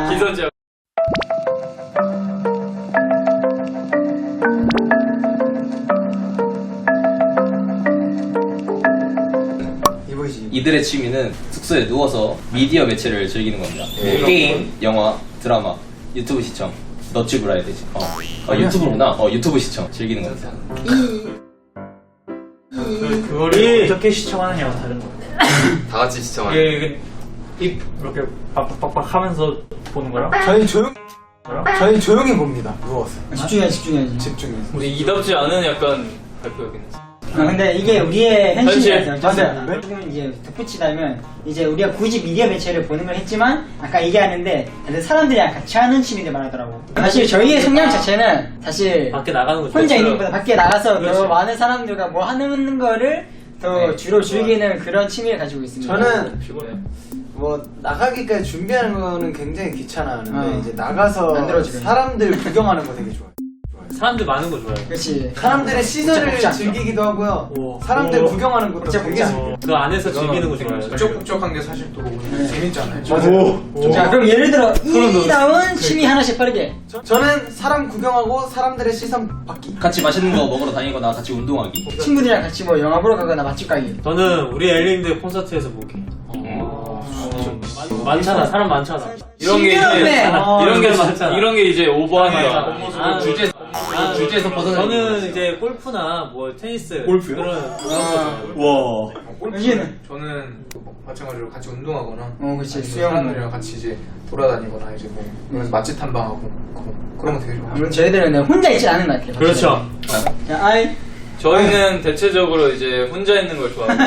기선제. 이들의 취미는 숙소에 누워서 미디어 매체를 즐기는 겁니다. 게임, 영화, 드라마, 유튜브 시청. 너튜브 해야 되지. 유튜브구나. 유튜브 시청 즐기는 겁니다. 그거를 어떻게 시청하느냐가 다른 거예요. 다 같이 시청하는. 입 이렇게 빡빡빡빡 하면서 보는 거랑 저희 조용히 봅니다. 누워서. 집중해야지. 집중해서. 우리 이답지 않은 약간 발표였겠네. 근데 이게 우리의 현실이라서 맞아요. 조금 이제 덧붙이자면 이제 우리가 굳이 미디어 매체를 보는 걸 했지만 아까 얘기하는데 다들 사람들이랑 같이 하는 취미들 많았더라고. 사실 저희의 성향 자체는 사실 밖에 나가는 거 혼자 있는 것보다 밖에 나가서 그렇지. 더 많은 사람들과 뭐 하는 거를 더 주로 즐기는 그런 취미를 가지고 있습니다. 저는 피곤해. 뭐 나가기까지 준비하는 거는 굉장히 귀찮아하는데 이제 나가서 만들어지고. 사람들 구경하는 거 되게 좋아요. 사람들 많은 거 좋아해요. 그렇지. 사람들의 시선을 진짜 곱지 않죠? 즐기기도 하고요. 오. 사람들 오. 구경하는 것도 진짜 되게 곱지 좋아요. 그 안에서 즐기는 거 좋아해요. 북적북적한 게 사실 또 재밌잖아요. 맞아요. 자 그럼 예를 들어 이다운 취미 하나씩 빠르게. 저는 사람 구경하고 사람들의 시선 받기. 같이 맛있는 거 먹으러 다니거나 같이 운동하기. 친구들이랑 같이 뭐 영화 보러 가거나 맛집 가기. 저는 우리 엘리인들 콘서트에서 보기. 많잖아, 사람 많잖아. 이런 게 신기하네. 이제 이런 게 이제 오버하니까. 주제에서 벗어나는. 저는 이제 골프나 뭐 테니스 골프요? 그런 거 좋아해요. 여기는 저는 마찬가지로 같이 운동하거나 그렇지. 사람들이랑 같이 이제 돌아다니거나 이제 뭐 그래서 맛집 탐방하고 그런 거 되게 좋아해요. 물론 저희들은 그냥 혼자 있지 않은 것 같아요. 그렇죠. 자, 아이 저희는 대체적으로 이제 혼자 있는 걸 좋아하고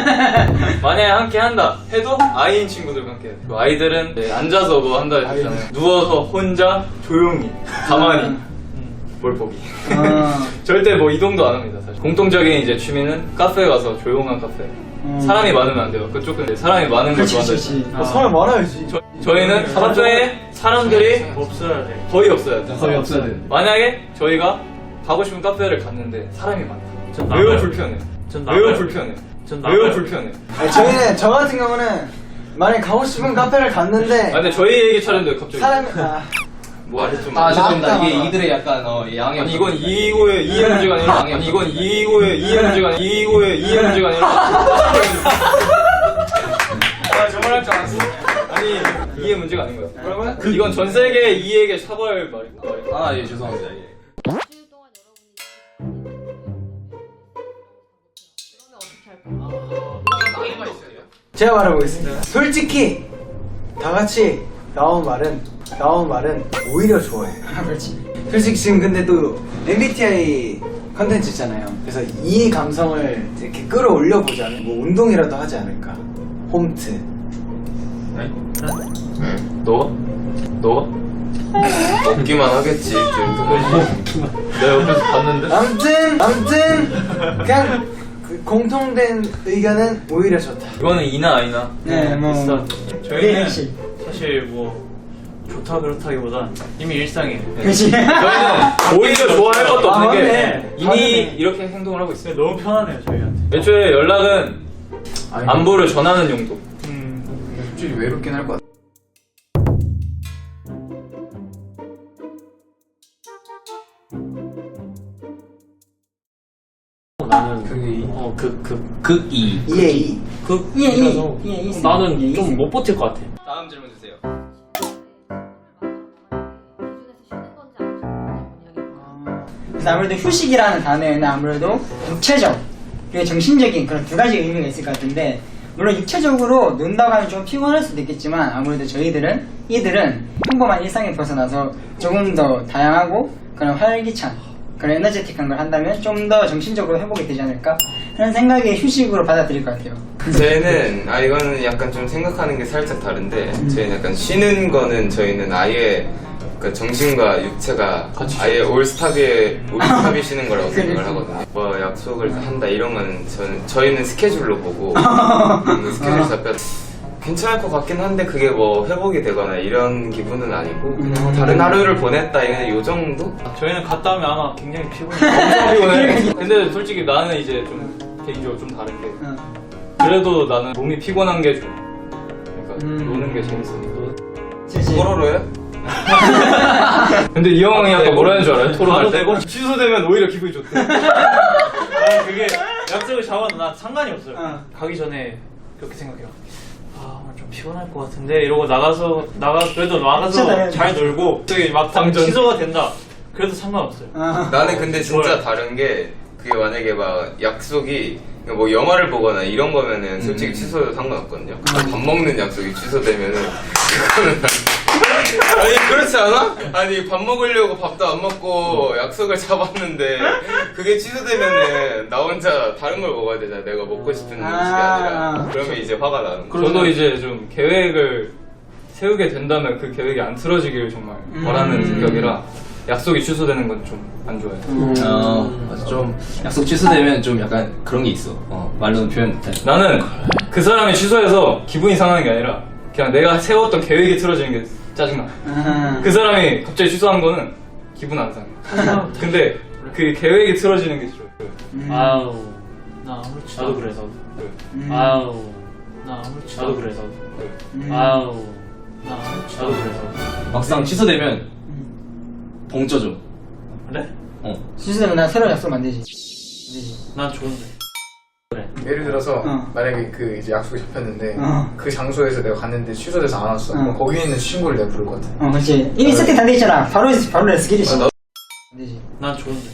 만약에 함께 한다 해도 아이인 친구들과 함께 해요. 그 아이들은 이제 앉아서 뭐 한다 했잖아요. 누워서 혼자 조용히 가만히 뭘 보기. 절대 뭐 이동도 안 합니다. 사실 공통적인 이제 취미는 카페 가서 조용한 카페. 사람이 많으면 안 돼요. 그쪽은 이제 사람이 많은 걸 좋아한다. 사람 많아야지. 저희는 카페에 사람들이 없어야 돼. 거의 없어요. 거의 없어야 돼. 만약에 저희가 가고 싶은 카페를 갔는데 사람이 많다. 전 매우 나가요. 불편해. 전 매우 나가요. 불편해. 전 매우 나가요. 불편해. 저희는 저 같은 경우는 만약에 가고 싶은 카페를 갔는데 근데 저희 얘기 차례인데 갑자기 사람이 뭐 좀. 죄송합니다. 맞다. 이게 이들의 약간 양해. 아니 이건 이의고의 이해 문제가 아니라 아니 이건 이의고의 이해 문제가 아니라 이의고의 이해 문제가 아니라 아 정말 할 줄 알았어. 아니 이해 문제가 아닌 거야. 뭐라고요? 이건 전 세계 이해에게 사과할 말이야. 예, 죄송합니다. 예. 제가 말해보겠습니다. 솔직히 다 같이 나온 말은 오히려 좋아해요. 그렇지. 솔직히 지금 근데 또 MBTI 컨텐츠 있잖아요. 그래서 이 감성을 이렇게 끌어올려 보자면 뭐 운동이라도 하지 않을까. 홈트. 너 먹기만 하겠지. 내가 옆에서 봤는데. 아무튼 그냥 그 공통된 의견은 오히려 좋다. 이거는 이나 아니나. 네, 뭐 저희는 사실 뭐 좋다 그렇다기보다 이미 일상이에요. 그렇지. 저희는 오히려 좋아할 것도 없는 게 맞네. 이미 맞네. 이렇게 행동을 하고 있어요. 너무 편하네요 저희한테. 애초에 연락은 안부를 전하는 용도. 솔직히 외롭긴 할 것 같아요. 나는 그게 극이. EA. 극이라서 예, 나는 좀 못 버틸 것 같아. 다음 질문 주세요. 그래서 아무래도 휴식이라는 단어에는 아무래도 육체적 그리고 정신적인 그런 두 가지 의미가 있을 것 같은데 물론 육체적으로 논다고 하면 좀 피곤할 수도 있겠지만 아무래도 이들은 평범한 일상에 벗어나서 조금 더 다양하고 그런 활기찬 그런 에너제틱한 걸 한다면 좀 더 정신적으로 회복이 되지 않을까 하는 생각에 휴식으로 받아들일 것 같아요. 저희는 이거는 약간 좀 생각하는 게 살짝 다른데 저희는 약간 쉬는 거는 저희는 아예 그 정신과 육체가 아예 올스탑이 쉬는 거라고 생각을 하거든요. 뭐 약속을 한다 이런 거는 저희는 스케줄로 보고 스케줄 잡혀 괜찮을 것 같긴 한데 그게 뭐 회복이 되거나 이런 기분은 아니고 그냥 다른 하루를 보냈다 이런 요 정도? 저희는 갔다 오면 아마 굉장히 피곤해. 엄청 피곤해. 근데 솔직히 나는 이제 좀 개인적으로 좀 다른 게 그래도 나는 몸이 피곤한 게 좀 노는 게 재밌어요. 그치. 뽀로로요? 근데 이 형이 아까 뭐라 하는 줄 알아요? 토론할 때? 되고? 취소되면 오히려 기분이 좋대. 아 그게 약속을 잡아도 나 상관이 없어요. 가기 전에 그렇게 생각해요. 아 오늘 좀 피곤할 것 같은데 이러고 그래도 나가서 괜찮아요. 잘 놀고 저기 막상 방전. 취소가 된다. 그래도 상관없어요. 나는 근데 진짜 다른 게 그게 만약에 막 약속이 뭐 영화를 보거나 이런 거면은 솔직히 취소해도 상관없거든요. 밥 먹는 약속이 취소되면은 그거는 아니 그렇지 않아? 아니 밥 먹으려고 밥도 안 먹고 약속을 잡았는데 그게 취소되면은 나 혼자 다른 걸 먹어야 되잖아. 내가 먹고 싶은 음식이 아니라. 그러면 이제 화가 나는 거야. 저도 이제 좀 계획을 세우게 된다면 그 계획이 안 틀어지기를 정말 바라는 성격이라 약속이 취소되는 건 좀 안 좋아해요. 맞아. 좀 약속 취소되면 좀 약간 그런 게 있어. 말로는 표현 못해. 나는 그 사람이 취소해서 기분이 상하는 게 아니라 그냥 내가 세웠던 계획이 틀어지는 게 짜증나. 그 사람이 갑자기 취소한 거는 기분 안 상해. 근데 그 계획이 틀어지는 게 싫어. 아우 나 아무렇지도 나도 그래 아우 나 아무렇지도 나도 그래 아우 나 아무렇지도 나도 그래 막상 취소되면 봉쪄줘. 그래? 실수되면 난 새로운 약속 만들지. 난 좋은데. 그래. 예를 들어서 어. 만약에 그 이제 약속이 잡혔는데 어. 그 장소에서 내가 갔는데 취소돼서 안 왔어. 그럼 거기 있는 친구를 내가 부를 것 같아. 그렇지. 이미 세팅 다 돼 있잖아. 바로 내 스킬이지. 나- 안 되지. 난 좋은데.